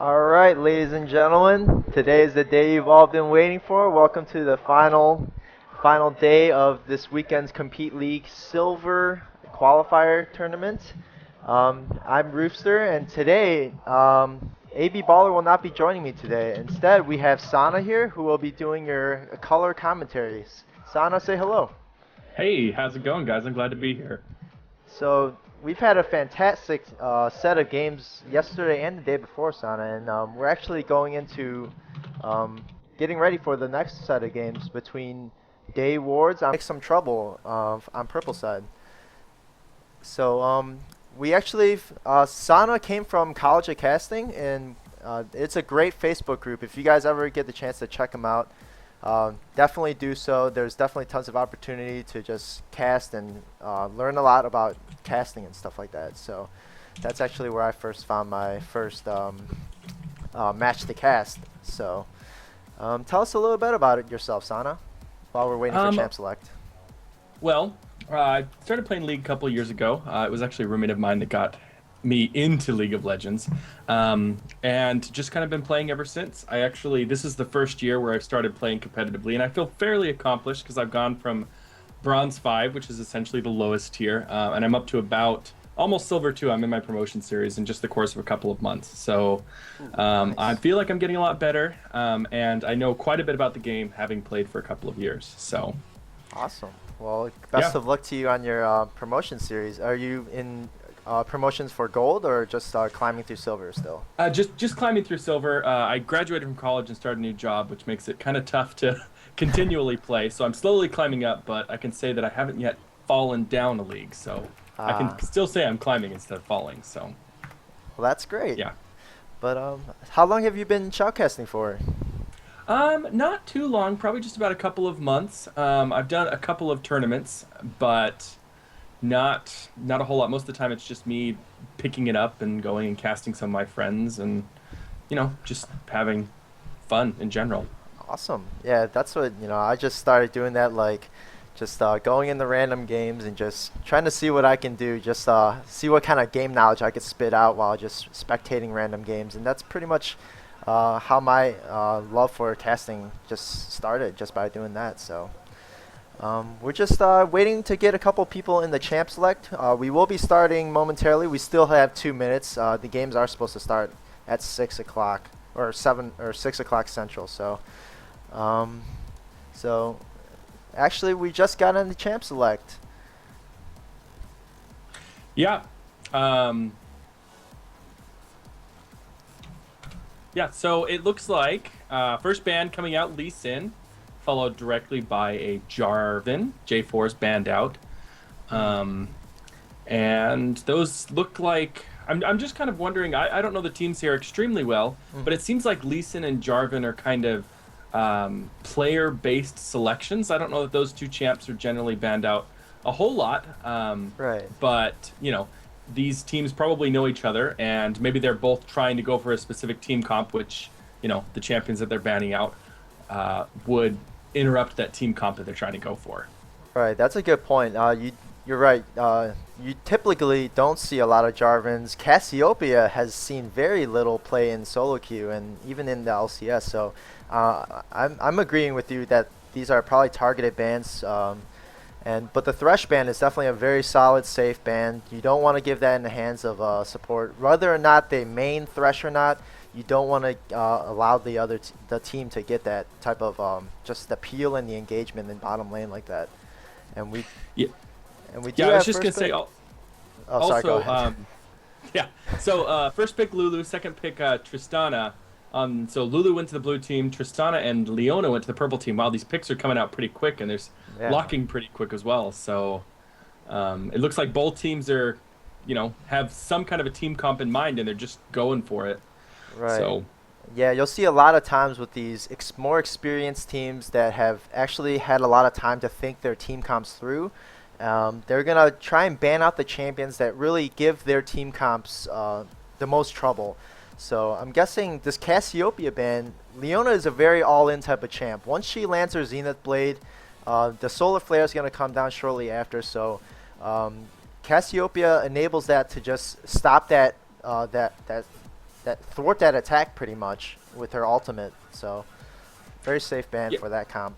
All right, ladies and gentlemen, today is the day you've all been waiting for. Welcome to the final day of this weekend's Compete League Silver Qualifier Tournament. I'm Roofster, and today AB Baller will not be joining me today. Instead, we have Sana here, who will be doing your color commentaries. Sana, say hello. Hey, how's it going, guys? I'm glad to be here. So we've had a fantastic set of games yesterday and the day before, Sana, and we're actually going into um, getting ready for the next set of games between Day Wards on Make Some Trouble on purple side. So we actually Sana came from College of Casting, and it's a great Facebook group. If you guys ever get the chance to check them out, definitely do so. There's definitely tons of opportunity to just cast and learn a lot about casting and stuff like that. So that's actually where I first found my first match to cast. So tell us a little bit about it yourself, Sana, while we're waiting for Um, Champ Select. I started playing League a couple of years ago. It was actually a roommate of mine that got me into League of Legends, and just kind of been playing ever since. This is the first year where I've started playing competitively, and I feel fairly accomplished because I've gone from Bronze 5, which is essentially the lowest tier, and I'm up to about almost Silver 2. I'm in my promotion series in just the course of a couple of months. So Ooh, I nice. feel like I'm getting a lot better, and I know quite a bit about the game, having played for a couple of years. So. Awesome. Well, best Yeah, of luck to you on your promotion series. Are you in promotions for gold or just climbing through silver still? just climbing through silver. I graduated from college and started a new job, which makes it kind of tough to continually play. So I'm slowly climbing up, but I can say that I haven't yet fallen down a league. So I can Ah, still say I'm climbing instead of falling. So well, that's great. yeah. But how long have you been shoutcasting for? Not too long, probably just about a couple of months. I've done a couple of tournaments, but not a whole lot. Most of the time, it's just me picking it up and going and casting some of my friends, and just having fun in general. Awesome. Yeah, that's what, I just started doing that, like, just going in the random games and just trying to see what I can do, just see what kind of game knowledge I could spit out while just spectating random games. And that's pretty much how my love for casting just started, just by doing that. So we're just waiting to get a couple people in the champ select. We will be starting momentarily. We still have 2 minutes. The games are supposed to start at 6 o'clock or 6 o'clock Central. Um, so actually, we just got in the champ select. Yeah. Um, yeah, so it looks like first band coming out, Lee Sin, followed directly by a Jarvan. J4's banned out. Mm. Um, and those look like I'm just kind of wondering. I don't know the teams here extremely well, but Hmm. it seems like Lee Sin and Jarvan are kind of player-based selections. I don't know that those two champs are generally banned out a whole lot, Right. but these teams probably know each other, and maybe they're both trying to go for a specific team comp, which the champions that they're banning out would interrupt that team comp that they're trying to go for. Right. That's a good point. You're right. You typically don't see a lot of Jarvans. Cassiopeia has seen very little play in solo queue and even in the LCS. So I'm agreeing with you that these are probably targeted bans. But the Thresh ban is definitely a very solid, safe ban. You don't want to give that in the hands of support, whether or not they main Thresh or not. You don't want to allow the team to get that type of just the peel and the engagement in bottom lane like that. And we Yeah, and we do yeah. I was have just gonna first say pick. Oh, sorry. Go also. ahead. Yeah. So first pick Lulu, second pick Tristana. So Lulu went to the blue team, Tristana and Leona went to the purple team. Wow, these picks are coming out pretty quick, and there's Yeah. locking pretty quick as well. So it looks like both teams are, have some kind of a team comp in mind, and they're just going for it. Right. So Yeah, you'll see a lot of times with these more experienced teams that have actually had a lot of time to think their team comps through. They're gonna try and ban out the champions that really give their team comps the most trouble. So I'm guessing this Cassiopeia ban, Leona is a very all-in type of champ. Once she lands her Zenith Blade, the Solar Flare is gonna come down shortly after. So um, Cassiopeia enables that to just stop that thwart that attack pretty much with her ultimate. So very safe ban Yeah, for that comp.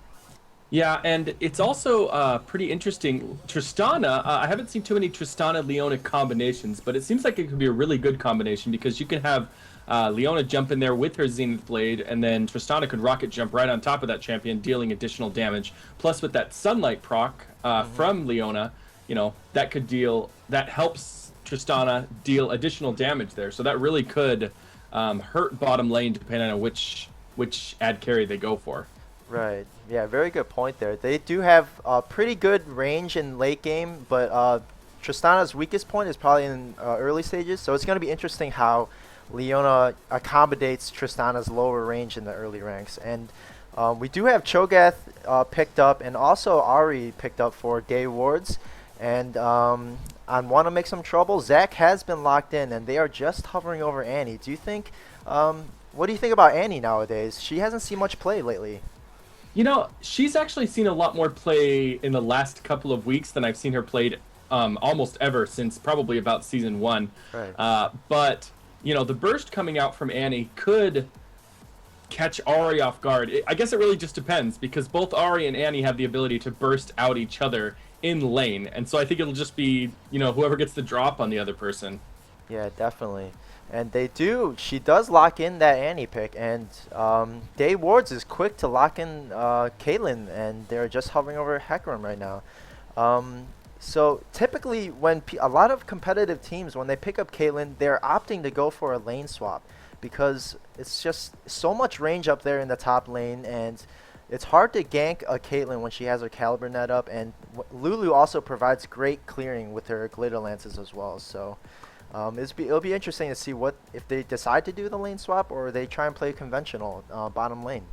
yeah, and it's also pretty interesting. Tristana, I haven't seen too many Tristana Leona combinations, but it seems like it could be a really good combination because you can have Leona jump in there with her Zenith Blade, and then Tristana could rocket jump right on top of that champion, dealing additional damage. Plus, with that Sunlight proc Hmm. from Leona, that helps Tristana deal additional damage there. So that really could hurt bottom lane depending on which ad carry they go for. Right. Yeah, very good point there. They do have pretty good range in late game, but Tristana's weakest point is probably in early stages. So it's going to be interesting how Leona accommodates Tristana's lower range in the early ranks. And we do have Cho'Gath picked up, and also Ari picked up for Day Wards. And on Want to Make Some Trouble, Zach has been locked in, and they are just hovering over Annie. Do you think? What do you think about Annie nowadays? She hasn't seen much play lately. She's actually seen a lot more play in the last couple of weeks than I've seen her played almost ever since probably about season one. Right. But the burst coming out from Annie could catch Ari off guard. I guess it really just depends because both Ari and Annie have the ability to burst out each other in lane, and so I think it'll just be whoever gets the drop on the other person. Yeah, definitely. And they do. She does lock in that Annie pick, and Day Wards is quick to lock in Caitlyn, and they're just hovering over Hecarim right now. So typically, when a lot of competitive teams, when they pick up Caitlyn, they're opting to go for a lane swap because it's just so much range up there in the top lane, and it's hard to gank a Caitlyn when she has her Caliber net up, and Lulu also provides great clearing with her Glitter Lances as well. So. It'll be interesting to see what if they decide to do the lane swap or they try and play conventional bottom lane.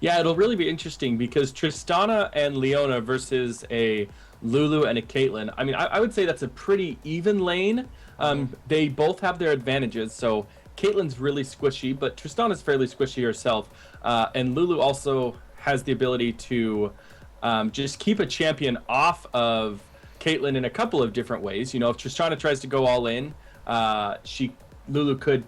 Yeah, it'll really be interesting because Tristana and Leona versus a Lulu and a Caitlyn. I mean, I would say that's a pretty even lane. Hmm. They both have their advantages. So Caitlyn's really squishy, but Tristana's fairly squishy herself. And Lulu also has the ability to just keep a champion off of Caitlyn in a couple of different ways. If Tristana tries to go all in, she Lulu could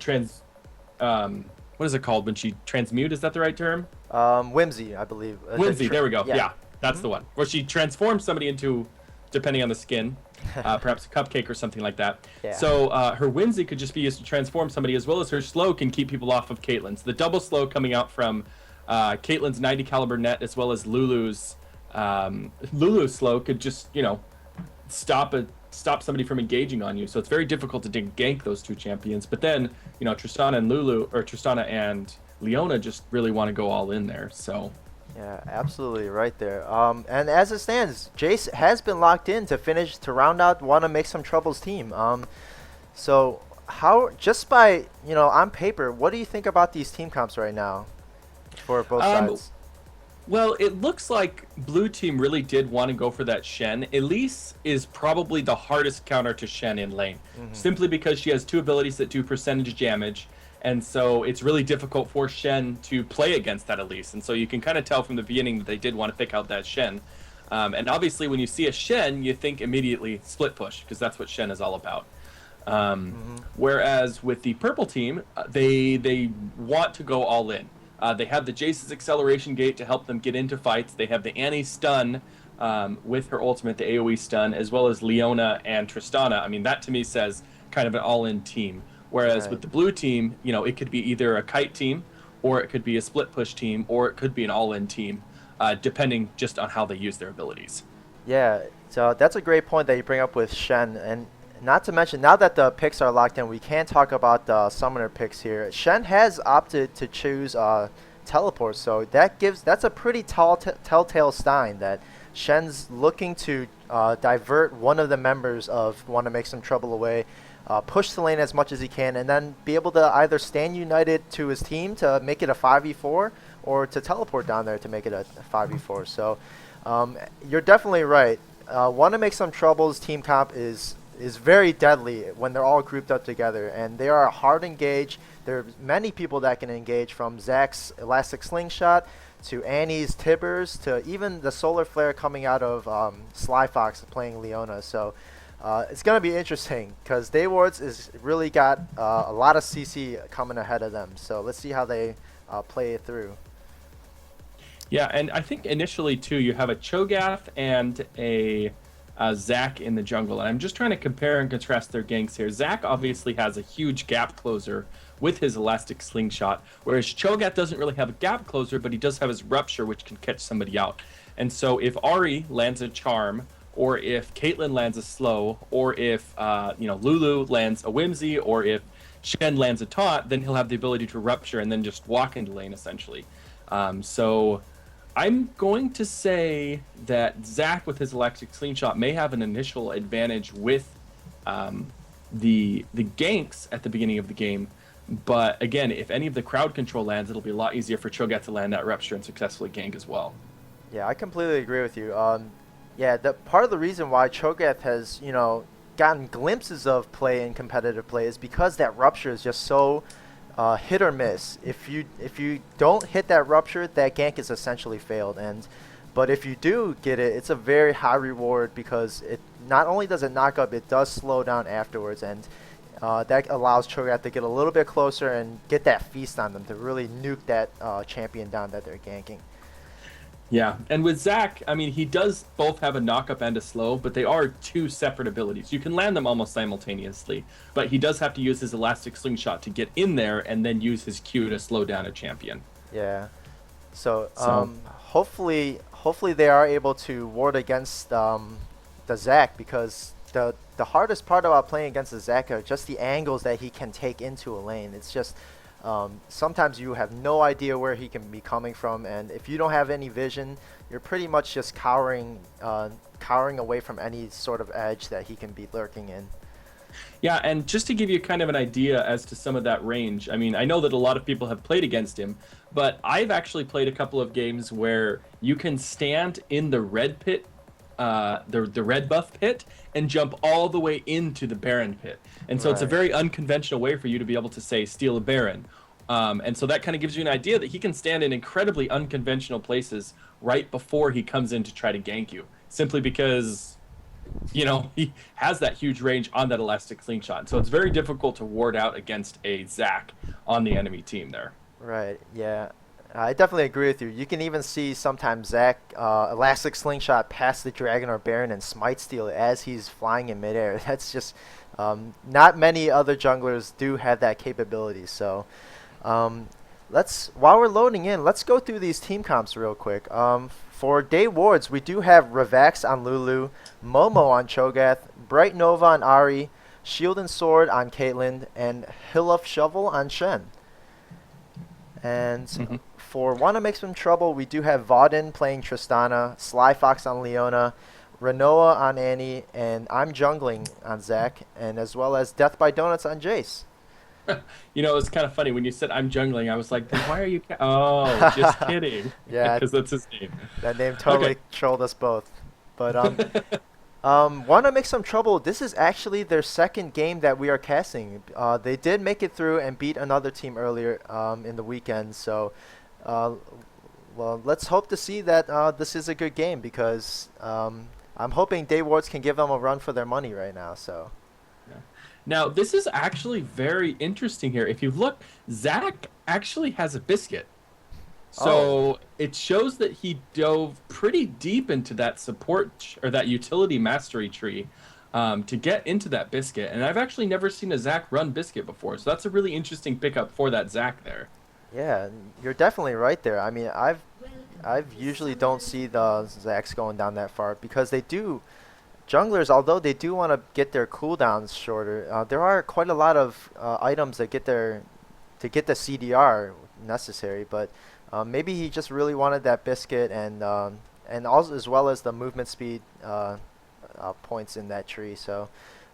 what is it called when she transmute? Is that the right term? Whimsy, I believe. Whimsy. There we go. Yeah. Yeah, that's Hmm. the one. Where she transforms somebody into, depending on the skin, perhaps a cupcake or something like that. Yeah. So her Whimsy could just be used to transform somebody, as well as her slow can keep people off of Caitlyn's. The double slow coming out from Caitlyn's 90 caliber net, as well as Lulu's slow could just stop somebody from engaging on you. So it's very difficult to gank those two champions. But then, Tristana and Leona just really want to go all in there. So Yeah, absolutely right there. And as it stands, Jace has been locked in to round out Want to Make Some Trouble's team. So how just by on paper, what do you think about these team comps right now for both um, sides? well, it looks like Blue Team really did want to go for that Shen. Elise is probably the hardest counter to Shen in lane, Hmm. simply because she has two abilities that do percentage damage, and so it's really difficult for Shen to play against that Elise. And so you can kind of tell from the beginning that they did want to pick out that Shen. And obviously, when you see a Shen, you think immediately split push, because that's what Shen is all about. Hmm. Whereas with the purple team, they want to go all in. They have the Jace's acceleration gate to help them get into fights. They have the Annie stun with her ultimate, the AoE stun, as well as Leona and Tristana. I mean, that to me says kind of an all-in team. Whereas Right. with the blue team, it could be either a kite team, or it could be a split push team, or it could be an all-in team, depending just on how they use their abilities. Yeah, so that's a great point that you bring up with Shen, and not to mention now that the picks are locked in, we can talk about the summoner picks here. Shen has opted to choose teleport, so that's a pretty telltale sign that Shen's looking to divert one of the members of Want to Make Some Trouble away, push the lane as much as he can, and then be able to either stand united to his team to make it a 5v4 or to teleport down there to make it a 5v4. So you're definitely right. Want to Make Some Trouble's team comp is very deadly when they're all grouped up together, and they are a hard engage. There are many people that can engage, from Zach's Elastic Slingshot to Annie's Tibbers to even the Solar Flare coming out of Sly Fox playing Leona. So It's gonna be interesting because Daywards is really got a lot of CC coming ahead of them. So let's see how they play it through. Yeah, and I think initially too, you have a Cho'Gath and a Zac in the jungle, and I'm just trying to compare and contrast their ganks here. Zac obviously has a huge gap closer with his elastic slingshot, whereas Cho'Gath doesn't really have a gap closer, but he does have his rupture, which can catch somebody out. And so if Ari lands a charm, or if Caitlyn lands a slow, or if Lulu lands a whimsy, or if Shen lands a taunt, then he'll have the ability to rupture and then just walk into lane essentially. So I'm going to say that Zac with his elastic slingshot may have an initial advantage with the ganks at the beginning of the game. But again, if any of the crowd control lands, it'll be a lot easier for Cho'Gath to land that rupture and successfully gank as well. Yeah, I completely agree with you. Yeah, the part of the reason why Cho'Gath has gotten glimpses of play in competitive play is because that rupture is just so hit or miss. If you don't hit that rupture, that gank is essentially failed. But if you do get it, it's a very high reward because it not only does it knock up, it does slow down afterwards, and that allows Cho'Gath to get a little bit closer and get that feast on them to really nuke that champion down that they're ganking. Yeah, and with Zac, I mean, he does both have a knock-up and a slow, but they are two separate abilities. You can land them almost simultaneously, but he does have to use his elastic slingshot to get in there and then use his Q to slow down a champion. Yeah. So, So, hopefully they are able to ward against the Zac, because the hardest part about playing against the Zac are just the angles that he can take into a lane. It's just sometimes you have no idea where he can be coming from, and if you don't have any vision, you're pretty much just cowering away from any sort of edge that he can be lurking in. yeah, and just to give you kind of an idea as to some of that range, I mean, I know that a lot of people have played against him, but I've actually played a couple of games where you can stand in the red pit, the red buff pit, and jump all the way into the Baron pit. And so it's a Right. very unconventional way for you to be able to, say, steal a Baron. And so that kind of gives you an idea that he can stand in incredibly unconventional places right before he comes in to try to gank you, simply because he has that huge range on that elastic slingshot. So it's very difficult to ward out against a Zac on the enemy team there. Right. Yeah. I definitely agree with you. You can even see sometimes Zac elastic slingshot past the dragon or baron and smite steal as he's flying in midair. That's just not many other junglers do have that capability. So while we're loading in, let's go through these team comps real quick. For Day Wards, we do have Ravax on Lulu, Momo on Cho'Gath, Bright Nova on Ari, Shield and Sword on Caitlyn, and Hill of Shovel on Shen. And Mhm. for Wanna Make Some Trouble, we do have Vauden playing Tristana, Sly Fox on Leona, Renoa on Annie, and I'm jungling on Zac, and as well as Death by Donuts on Jace. It's kind of funny when you said I'm jungling. I was like, then why are you? Oh, just kidding. Yeah, Because that's his name. that name Okay. totally trolled us both. But Wanna Make Some Trouble, this is actually their second game that we are casting. They did make it through and beat another team earlier in the weekend. So, well, let's hope to see that this is a good game, because I'm hoping Daywards can give them a run for their money right now. So, Yeah. Now, this is actually very interesting here. If you look, Zac actually has a biscuit. oh, So it shows that he dove pretty deep into that support or that utility mastery tree to get into that biscuit. And I've actually never seen a Zac run biscuit before. So that's a really interesting pickup for that Zac there. yeah, you're definitely right there. I mean, I've usually don't see the Zacs going down that far, because they do. Junglers, although they do want to get their cooldowns shorter, there are quite a lot of items that get the CDR necessary. But maybe he just really wanted that biscuit, and also as well as the movement speed points in that tree. So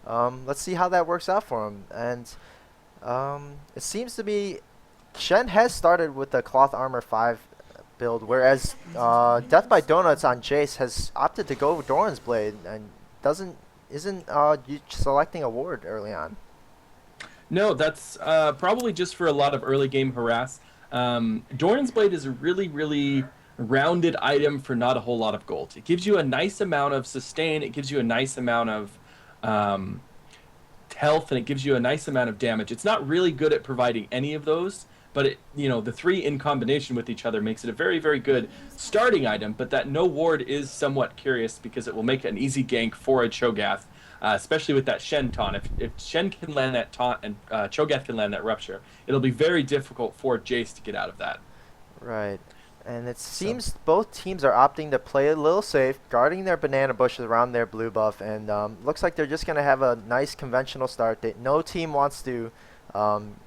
let's see how that works out for him. And it seems to be Shen has started with the Cloth Armor 5 build, whereas Death by Donuts on Jace has opted to go with Doran's Blade and isn't you selecting a ward early on. No, that's probably just for a lot of early game harass. Doran's Blade is a really, really rounded item for not a whole lot of gold. It gives you a nice amount of sustain. It gives you a nice amount of um, health, and it gives you a nice amount of damage. It's not really good at providing any of those, but the three in combination with each other makes it a very, very good starting item. But that no ward is somewhat curious because it will make an easy gank for a Cho'Gath, especially with that Shen taunt. If Shen can land that taunt and Cho'Gath can land that rupture, it'll be very difficult for Jace to get out of that. Right. And it So seems both teams are opting to play a little safe, guarding their banana bushes around their blue buff, and looks like they're just going to have a nice conventional start. No team wants to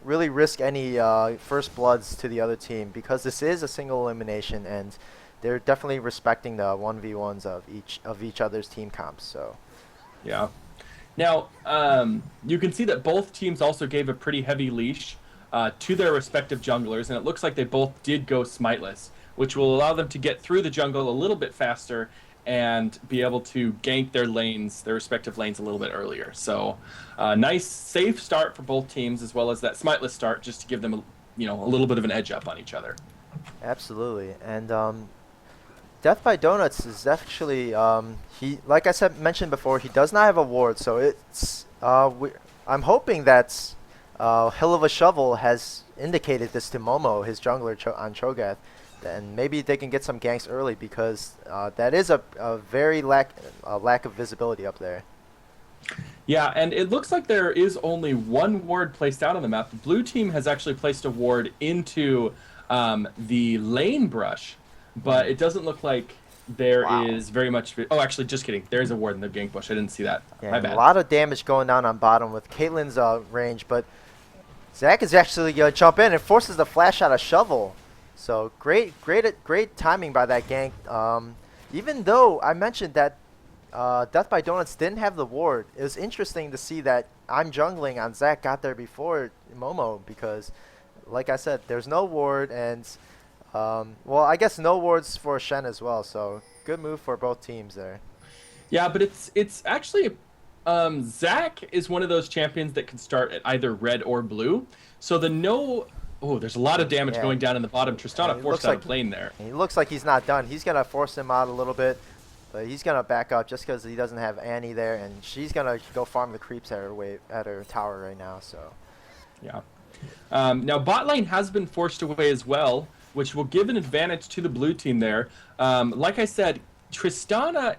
really risk any first bloods to the other team because this is a single elimination, and they're definitely respecting the 1v1s of each other's team comps. So yeah. Now, you can see that both teams also gave a pretty heavy leash to their respective junglers, and it looks like they both did go smiteless, which will allow them to get through the jungle a little bit faster and be able to gank their lanes, their respective lanes, a little bit earlier. So, nice, safe start for both teams, as well as that smiteless start, just to give them, a little bit of an edge up on each other. absolutely. And Death by Donuts is actually he, like I said mentioned before, he does not have a ward, so I'm hoping that Hill of a Shovel has indicated this to Momo, his jungler on Cho'Gath, and maybe they can get some ganks early because that is a very lack of visibility up there. Yeah, and it looks like there is only one ward placed out on the map. The blue team has actually placed a ward into the lane brush, but it doesn't look like there is Wow. very much. Oh, actually, just kidding. There is a ward in the gank bush. I didn't see that. Yeah, My and a bad. lot of damage going down on bottom with Caitlyn's range, but Zach is actually gonna jump in and forces the flash out of Shovel. So great timing by that gank. Even though I mentioned that Death by Donuts didn't have the ward, it was interesting to see that I'm jungling on Zach got there before Momo because, like I said, there's no ward and well, I guess no wards for Shen as well. So good move for both teams there. Yeah, but it's actually Zach is one of those champions that can start at either red or blue. So the no oh, there's a lot of damage Yeah, going down in the bottom. and Tristana it forced looks out like of lane there. he looks like he's not done. He's gonna force him out a little bit. But he's gonna back up just because he doesn't have Annie there, and she's gonna go farm the creeps at her tower right now. So Yeah. Now bot lane has been forced away as well, which will give an advantage to the blue team there. Like I said, Tristana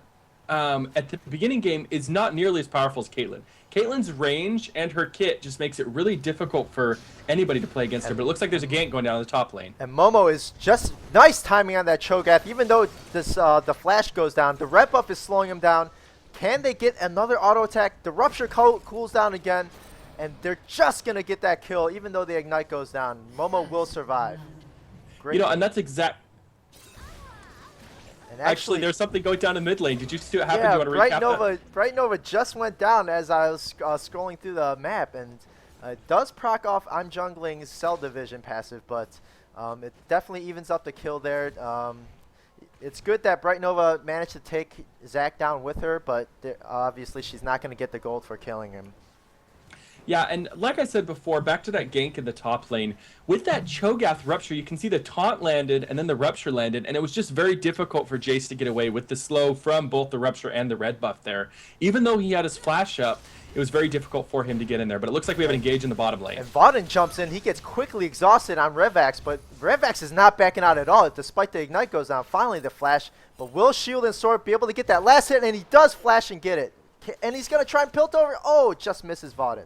at the beginning game is not nearly as powerful as Caitlyn. Caitlyn's range and her kit just makes it really difficult for anybody to play against her. and But it looks like there's a gank going down the top lane. and Momo is just nice timing on that Cho'Gath. Even though this the flash goes down, the red buff is slowing him down. Can they get another auto attack? The rupture cools down again, and they're just gonna get that kill. Even though the ignite goes down, Momo will survive. Great. And that's exact. And Actually, there's something going down in mid lane. Did you see what happened? yeah, Do you want to recap that? Bright Nova just went down as I was scrolling through the map, and it does proc off I'm jungling's Cell Division passive, but it definitely evens up the kill there. It's good that Bright Nova managed to take Zac down with her, but obviously she's not going to get the gold for killing him. Yeah, and like I said before, back to that gank in the top lane. With that Cho'Gath Rupture, you can see the taunt landed and then the Rupture landed, and it was just very difficult for Jace to get away with the slow from both the Rupture and the red buff there. Even though he had his flash up, it was very difficult for him to get in there. But it looks like we have an engage in the bottom lane. And Vauden jumps in. He gets quickly exhausted on Revax, but Revax is not backing out at all despite the ignite goes down. Finally, the flash, but will Shield and Sword be able to get that last hit? And he does flash and get it. And he's going to try and pilt over. Oh, just misses Vauden.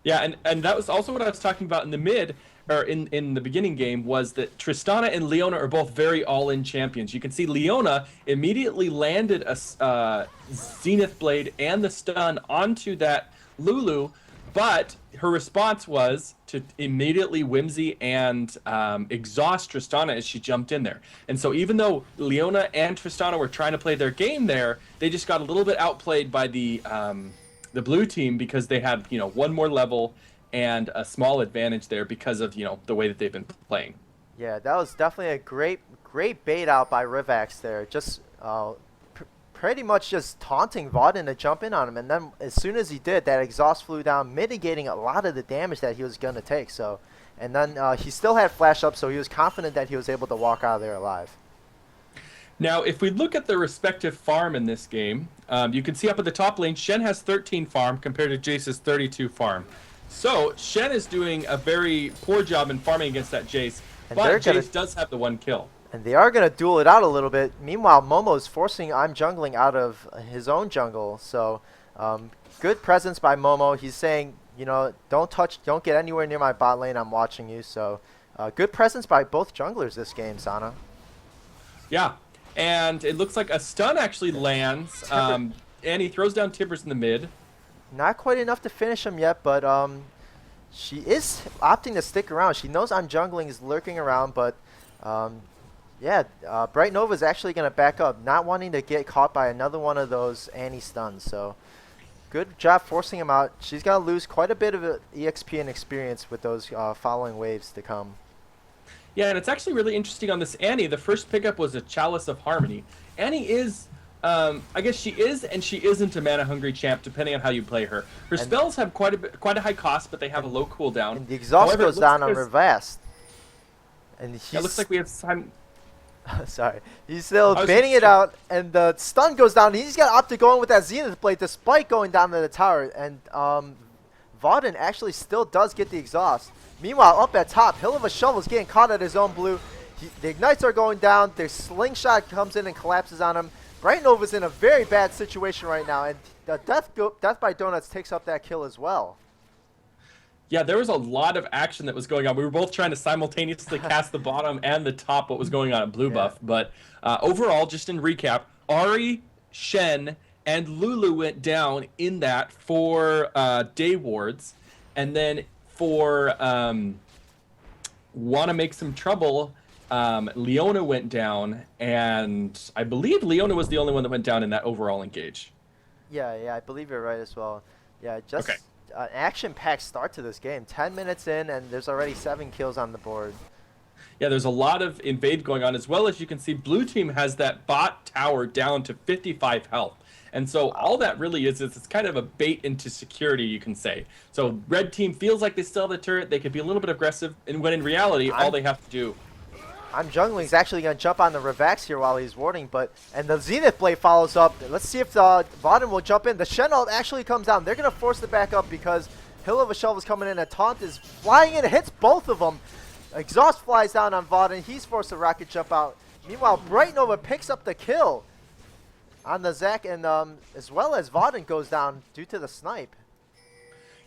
Yeah, and that was also what I was talking about in the mid, or in the beginning game, was that Tristana and Leona are both very all-in champions. You can see Leona immediately landed a Zenith Blade and the stun onto that Lulu, but her response was to immediately Whimsy and exhaust Tristana as she jumped in there. And so even though Leona and Tristana were trying to play their game there, they just got a little bit outplayed by the blue team because they had, one more level and a small advantage there because of, the way that they've been playing. Yeah, that was definitely a great bait out by Rivax there. Just pretty much just taunting Vauden to jump in on him. And then as soon as he did, that exhaust flew down, mitigating a lot of the damage that he was going to take. So, and then he still had flash up, so he was confident that he was able to walk out of there alive. Now, if we look at the respective farm in this game, you can see up at the top lane, Shen has 13 farm compared to Jace's 32 farm. So Shen is doing a very poor job in farming against that Jace, And but they're gonna Jace does have the one kill. and they are gonna duel it out a little bit. Meanwhile, Momo's forcing I'm jungling out of his own jungle. So good presence by Momo. He's saying, don't get anywhere near my bot lane. I'm watching you. So good presence by both junglers this game, Sana. Yeah, and it looks like a stun actually lands, and he throws down Tibbers in the mid. Not quite enough to finish him yet, but she is opting to stick around. She knows I'm jungling is lurking around, but yeah, Bright Nova is actually going to back up, not wanting to get caught by another one of those Annie stuns. So good job forcing him out. She's going to lose quite a bit of EXP and experience with those following waves to come. Yeah, and it's actually really interesting on this Annie. The first pickup was a Chalice of Harmony. Annie is, I guess she is and she isn't a mana-hungry champ, depending on how you play her. Her spells have quite a high cost, but they have a low cooldown. And the exhaust However, goes down on Revast. And it looks like we have time. Sorry. He's still baiting it out, and the stun goes down. He's got to opt to go in with that Zenith Blade despite going down to the tower. And Vauden actually still does get the exhaust. Meanwhile, up at top, Hill of a Shovel is getting caught at his own blue. The Ignites are going down. Their Slingshot comes in and collapses on him. Bright Nova's in a very bad situation right now, and the Death by Donuts takes up that kill as well. Yeah, there was a lot of action that was going on. We were both trying to simultaneously cast the bottom and the top what was going on at blue buff. But overall, just in recap, Ahri, Shen, and Lulu went down in that for day wards. And then for Want to Make Some Trouble, Leona went down. And I believe Leona was the only one that went down in that overall engage. Yeah, I believe you're right as well. Yeah, just Okay. an action-packed start to this game. 10 minutes in, and there's already 7 kills on the board. Yeah, there's a lot of invade going on, as well as you can see blue team has that bot tower down to 55 health. And so all that really is it's kind of a bait into security, you can say. So red team feels like they still have the turret, they could be a little bit aggressive, and when in reality, all they have to do... I'm jungling is actually going to jump on the Revax here while he's warding, and the Zenith Blade follows up. Let's see if Vauden will jump in. The Shen ult actually comes down. They're going to force the back up because Hill of a Shovel is coming in. A taunt is flying in. It hits both of them. Exhaust flies down on Vauden. He's forced to rocket jump out. Meanwhile, Bright Nova picks up the kill on the Zac, and as well as Vauden goes down due to the snipe.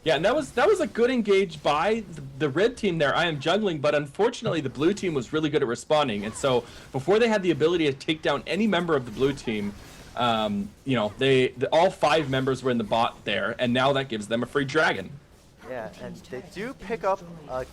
Yeah, and that was a good engage by the red team there. I am jungling, but unfortunately the blue team was really good at responding. And so before they had the ability to take down any member of the blue team, all 5 members were in the bot there, and now that gives them a free dragon. Yeah, and they do pick up a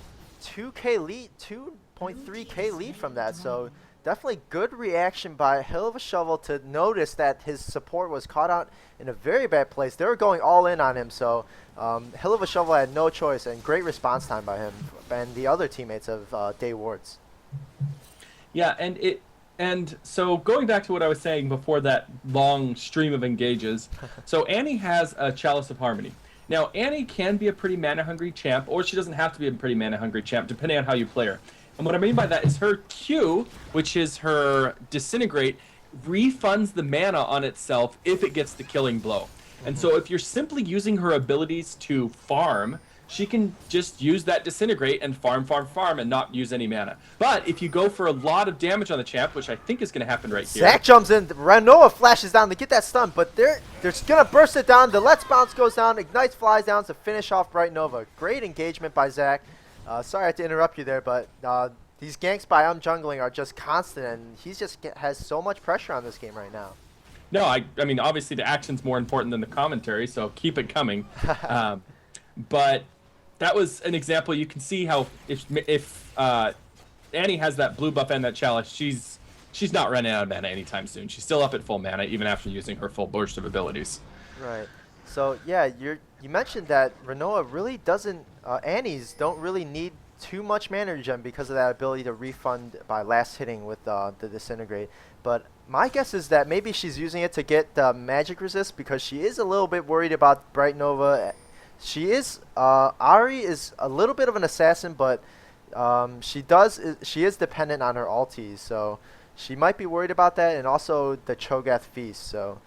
2K lead, 2.3K lead from that. So definitely good reaction by Hill of a Shovel to notice that his support was caught out in a very bad place. They were going all in on him, so Hill of a Shovel had no choice, and great response time by him and the other teammates of Day Wards. Yeah, and so going back to what I was saying before that long stream of engages, so Annie has a Chalice of Harmony. Now, Annie can be a pretty mana-hungry champ, or she doesn't have to be a pretty mana-hungry champ, depending on how you play her. And what I mean by that is her Q, which is her Disintegrate, refunds the mana on itself if it gets the killing blow. And so if you're simply using her abilities to farm, she can just use that Disintegrate and farm and not use any mana. But if you go for a lot of damage on the champ, which I think is going to happen right here. Zac jumps in, Renoa flashes down to get that stun, but they're going to burst it down. The Let's Bounce goes down, Ignites flies down to finish off Bright Nova. Great engagement by Zac. Sorry I had to interrupt you there, but these ganks by Jungling are just constant, and he just has so much pressure on this game right now. No, I mean, obviously the action's more important than the commentary, so keep it coming. But that was an example. You can see how if Annie has that blue buff and that chalice, she's not running out of mana anytime soon. She's still up at full mana, even after using her full burst of abilities. Right. So, yeah, you mentioned that Renoa really doesn't... Annie's don't really need too much mana regen because of that ability to refund by last hitting with the Disintegrate. But my guess is that maybe she's using it to get magic resist because she is a little bit worried about Bright Nova. She is... Ahri is a little bit of an assassin, but she is dependent on her ultis. So she might be worried about that, and also the Cho'Gath feast. So